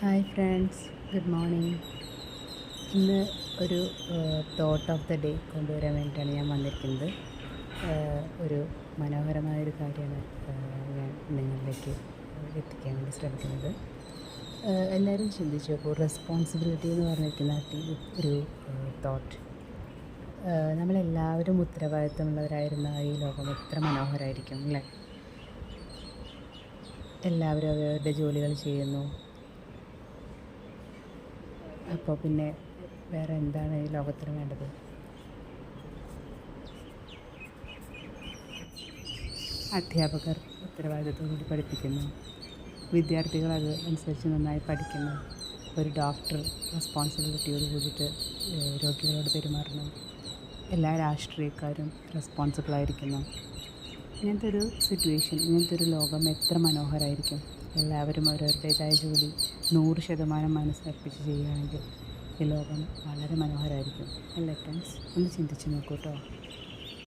Hi friends, good morning. ഇന്ന് ഒരു thought of the day കൊണ്ടുവരാൻ വേണ്ടിയിട്ടാണ് ഞാൻ വന്നിരിക്കുന്നത്. ഒരു മനോഹരമായൊരു കാര്യമാണ് ഞാൻ നിങ്ങളിലേക്ക് എത്തിക്കാൻ വേണ്ടി ശ്രമിക്കുന്നത്. എല്ലാവരും ചിന്തിച്ചു നോക്കൂ, റെസ്പോൺസിബിലിറ്റി എന്ന് പറഞ്ഞിരിക്കുന്ന ഒരു തോട്ട്. നമ്മളെല്ലാവരും ഉത്തരവാദിത്തമുള്ളവരായിരുന്ന ഈ ലോകം എത്ര മനോഹരമായിരിക്കും അല്ലേ? എല്ലാവരും അവരവരുടെ ജോലികൾ ചെയ്യുന്നു. അപ്പോൾ പിന്നെ വേറെ എന്താണ് ഈ ലോകത്തിന് വേണ്ടത്? അധ്യാപകർ ഉത്തരവാദിത്തത്തോടുകൂടി പഠിപ്പിക്കുന്നു, വിദ്യാർത്ഥികൾ അത് അനുസരിച്ച് നന്നായി പഠിക്കുന്നു. ഒരു ഡോക്ടർ റെസ്പോൺസിബിലിറ്റിയോട് കൂടിയിട്ട് രോഗികളോട് പെരുമാറുന്നു. എല്ലാ രാഷ്ട്രീയക്കാരും റെസ്പോൺസിബിളായിരിക്കുന്നു. ഇങ്ങനത്തെ ഒരു സിറ്റുവേഷൻ, ഇങ്ങനത്തെ ഒരു ലോകം എത്ര മനോഹരമായിരിക്കും. എല്ലാവരും അവരവരുടേതായ ജോലി 100% മനസ്സർപ്പിച്ച് ചെയ്യുകയാണെങ്കിൽ ഈ ലോകം വളരെ മനോഹരമായിരിക്കും അല്ലേ ഫ്രണ്ട്സ്? ഒന്ന് ചിന്തിച്ച് നോക്കൂ കേട്ടോ.